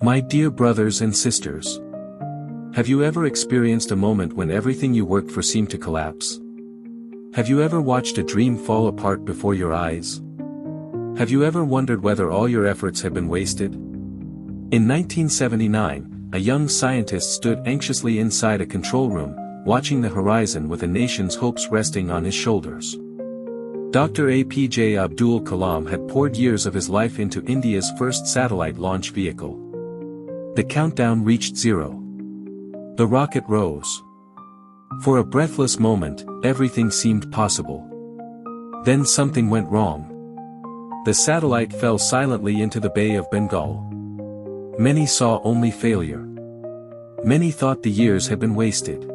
My dear brothers and sisters, have you ever experienced a moment when everything you worked for seemed to collapse? Have you ever watched a dream fall apart before your eyes? Have you ever wondered whether all your efforts have been wasted? In 1979, a young scientist stood anxiously inside a control room, watching the horizon with a nation's hopes resting on his shoulders. Dr. APJ Abdul Kalam had poured years of his life into India's first satellite launch vehicle. The countdown reached 0. The rocket rose. For a breathless moment, everything seemed possible. Then something went wrong. The satellite fell silently into the Bay of Bengal. Many saw only failure. Many thought the years had been wasted.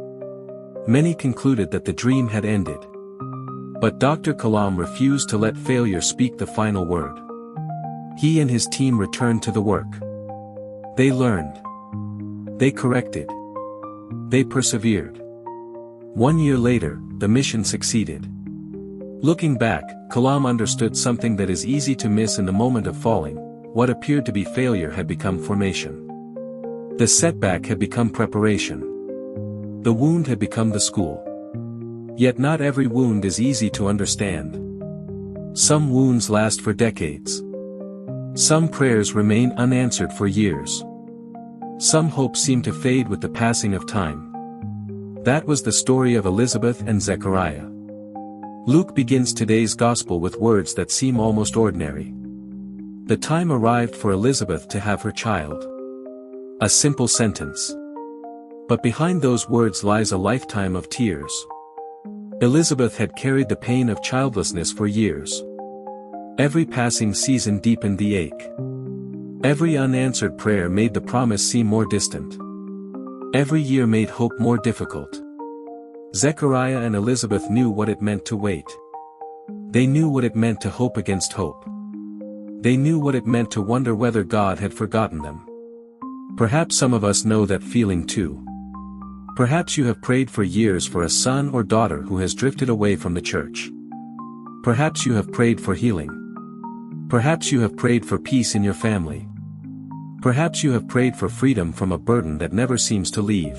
Many concluded that the dream had ended. But Dr. Kalam refused to let failure speak the final word. He and his team returned to the work. They learned. They corrected. They persevered. 1 year later, the mission succeeded. Looking back, Kalam understood something that is easy to miss in the moment of falling. What appeared to be failure had become formation. The setback had become preparation. The wound had become the school. Yet not every wound is easy to understand. Some wounds last for decades. Some prayers remain unanswered for years. Some hopes seem to fade with the passing of time. That was the story of Elizabeth and Zechariah. Luke begins today's gospel with words that seem almost ordinary. The time arrived for Elizabeth to have her child. A simple sentence. But behind those words lies a lifetime of tears. Elizabeth had carried the pain of childlessness for years. Every passing season deepened the ache. Every unanswered prayer made the promise seem more distant. Every year made hope more difficult. Zechariah and Elizabeth knew what it meant to wait. They knew what it meant to hope against hope. They knew what it meant to wonder whether God had forgotten them. Perhaps some of us know that feeling too. Perhaps you have prayed for years for a son or daughter who has drifted away from the church. Perhaps you have prayed for healing. Perhaps you have prayed for peace in your family. Perhaps you have prayed for freedom from a burden that never seems to leave.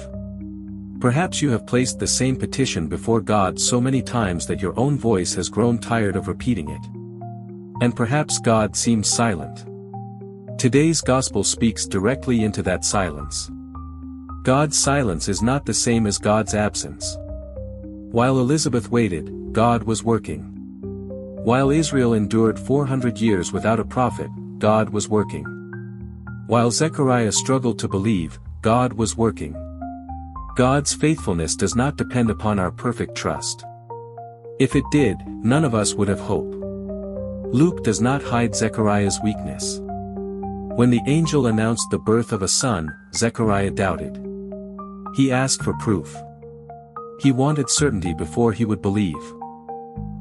Perhaps you have placed the same petition before God so many times that your own voice has grown tired of repeating it. And perhaps God seems silent. Today's gospel speaks directly into that silence. God's silence is not the same as God's absence. While Elizabeth waited, God was working. While Israel endured 400 years without a prophet, God was working. While Zechariah struggled to believe, God was working. God's faithfulness does not depend upon our perfect trust. If it did, none of us would have hope. Luke does not hide Zechariah's weakness. When the angel announced the birth of a son, Zechariah doubted. He asked for proof. He wanted certainty before he would believe.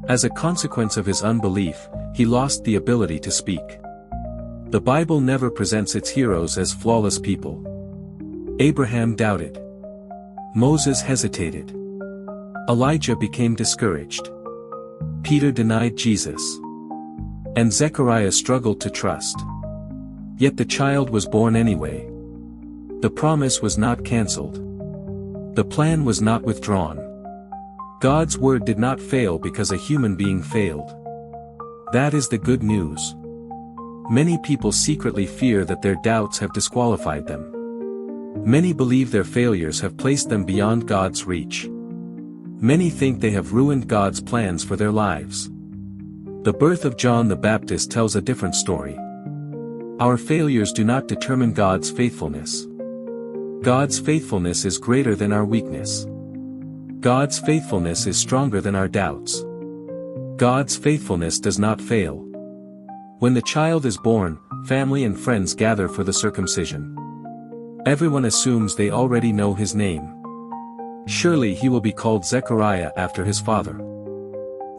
As a consequence of his unbelief, he lost the ability to speak. The Bible never presents its heroes as flawless people. Abraham doubted. Moses hesitated. Elijah became discouraged. Peter denied Jesus. And Zechariah struggled to trust. Yet the child was born anyway. The promise was not cancelled. The plan was not withdrawn. God's word did not fail because a human being failed. That is the good news. Many people secretly fear that their doubts have disqualified them. Many believe their failures have placed them beyond God's reach. Many think they have ruined God's plans for their lives. The birth of John the Baptist tells a different story. Our failures do not determine God's faithfulness. God's faithfulness is greater than our weakness. God's faithfulness is stronger than our doubts. God's faithfulness does not fail. When the child is born, family and friends gather for the circumcision. Everyone assumes they already know his name. Surely he will be called Zechariah after his father.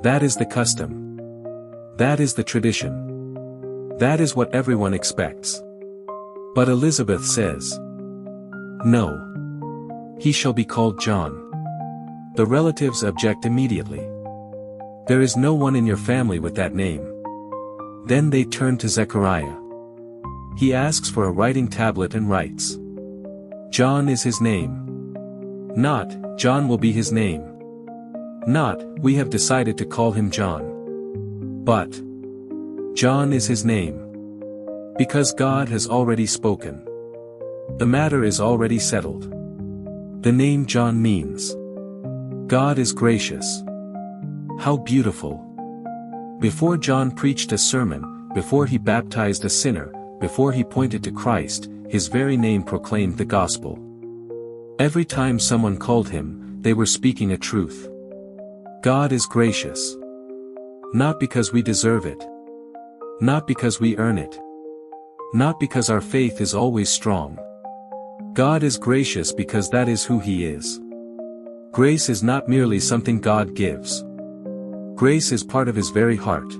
That is the custom. That is the tradition. That is what everyone expects. But Elizabeth says, "No. He shall be called John." The relatives object immediately. "There is no one in your family with that name." Then they turn to Zechariah. He asks for a writing tablet and writes, "John is his name." Not, "John will be his name." Not, "We have decided to call him John." But, "John is his name." Because God has already spoken. The matter is already settled. The name John means, God is gracious. How beautiful. Before John preached a sermon, before he baptized a sinner, before he pointed to Christ, his very name proclaimed the gospel. Every time someone called him, they were speaking a truth. God is gracious. Not because we deserve it. Not because we earn it. Not because our faith is always strong. God is gracious because that is who He is. Grace is not merely something God gives. Grace is part of His very heart.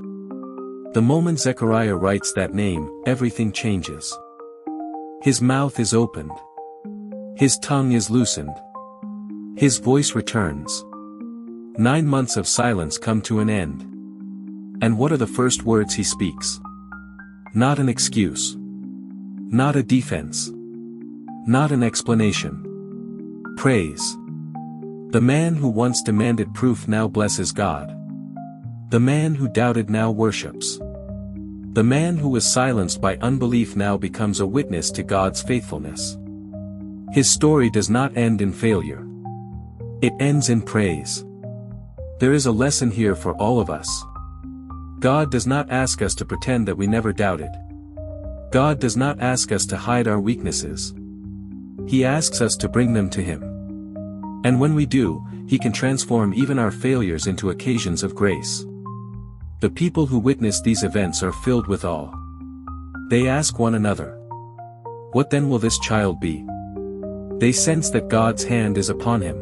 The moment Zechariah writes that name, everything changes. His mouth is opened. His tongue is loosened. His voice returns. 9 months of silence come to an end. And what are the first words he speaks? Not an excuse. Not a defense. Not an explanation. Praise. The man who once demanded proof now blesses God. The man who doubted now worships. The man who was silenced by unbelief now becomes a witness to God's faithfulness. His story does not end in failure. It ends in praise. There is a lesson here for all of us. God does not ask us to pretend that we never doubted. God does not ask us to hide our weaknesses. He asks us to bring them to Him. And when we do, He can transform even our failures into occasions of grace. The people who witness these events are filled with awe. They ask one another, "What then will this child be?" They sense that God's hand is upon him.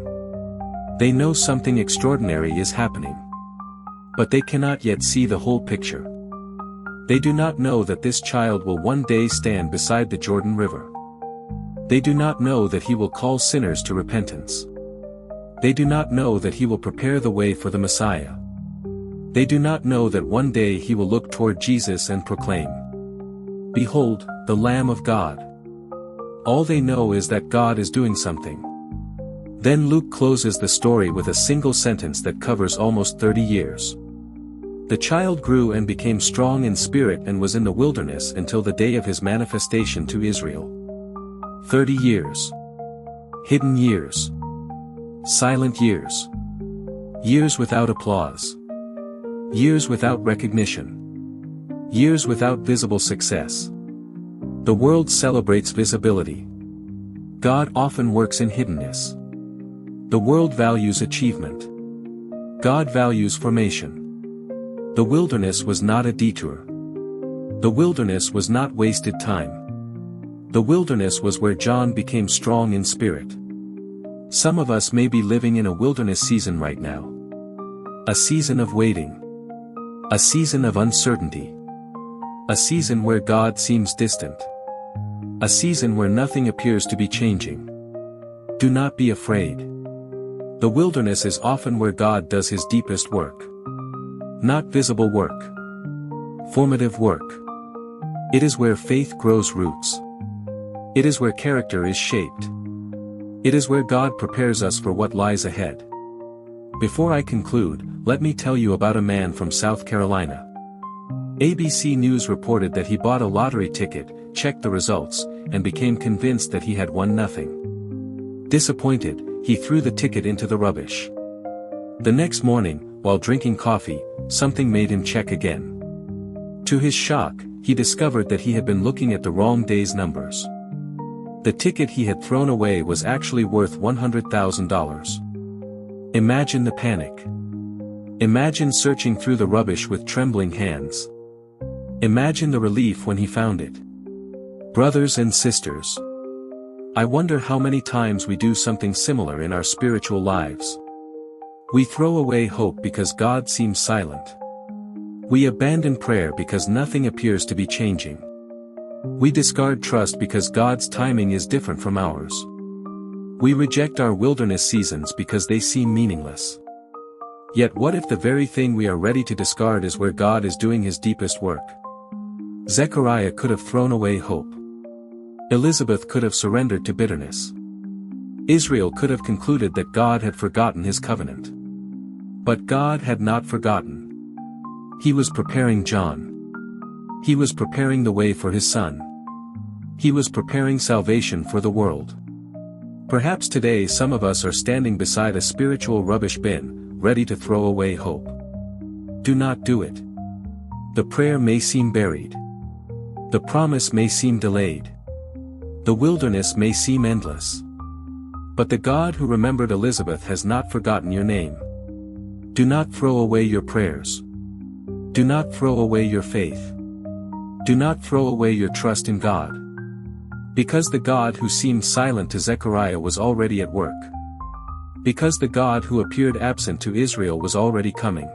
They know something extraordinary is happening. But they cannot yet see the whole picture. They do not know that this child will one day stand beside the Jordan River. They do not know that he will call sinners to repentance. They do not know that he will prepare the way for the Messiah. They do not know that one day he will look toward Jesus and proclaim, "Behold, the Lamb of God." All they know is that God is doing something. Then Luke closes the story with a single sentence that covers almost 30 years. The child grew and became strong in spirit and was in the wilderness until the day of his manifestation to Israel. 30 years. Hidden years. Silent years. Years without applause. Years without recognition. Years without visible success. The world celebrates visibility. God often works in hiddenness. The world values achievement. God values formation. The wilderness was not a detour. The wilderness was not wasted time. The wilderness was where John became strong in spirit. Some of us may be living in a wilderness season right now. A season of waiting. A season of uncertainty. A season where God seems distant. A season where nothing appears to be changing. Do not be afraid. The wilderness is often where God does His deepest work. Not visible work. Formative work. It is where faith grows roots. It is where character is shaped. It is where God prepares us for what lies ahead. Before I conclude, let me tell you about a man from South Carolina. ABC News reported that he bought a lottery ticket, checked the results, and became convinced that he had won nothing. Disappointed, he threw the ticket into the rubbish. The next morning, while drinking coffee, something made him check again. To his shock, he discovered that he had been looking at the wrong day's numbers. The ticket he had thrown away was actually worth $100,000. Imagine the panic. Imagine searching through the rubbish with trembling hands. Imagine the relief when he found it. Brothers and sisters, I wonder how many times we do something similar in our spiritual lives. We throw away hope because God seems silent. We abandon prayer because nothing appears to be changing. We discard trust because God's timing is different from ours. We reject our wilderness seasons because they seem meaningless. Yet what if the very thing we are ready to discard is where God is doing His deepest work? Zechariah could have thrown away hope. Elizabeth could have surrendered to bitterness. Israel could have concluded that God had forgotten his covenant. But God had not forgotten. He was preparing John. He was preparing the way for his son. He was preparing salvation for the world. Perhaps today some of us are standing beside a spiritual rubbish bin, ready to throw away hope. Do not do it. The prayer may seem buried. The promise may seem delayed. The wilderness may seem endless. But the God who remembered Elizabeth has not forgotten your name. Do not throw away your prayers. Do not throw away your faith. Do not throw away your trust in God. Because the God who seemed silent to Zechariah was already at work. Because the God who appeared absent to Israel was already coming.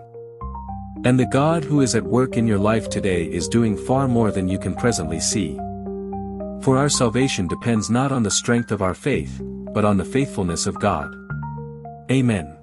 And the God who is at work in your life today is doing far more than you can presently see. For our salvation depends not on the strength of our faith, but on the faithfulness of God. Amen.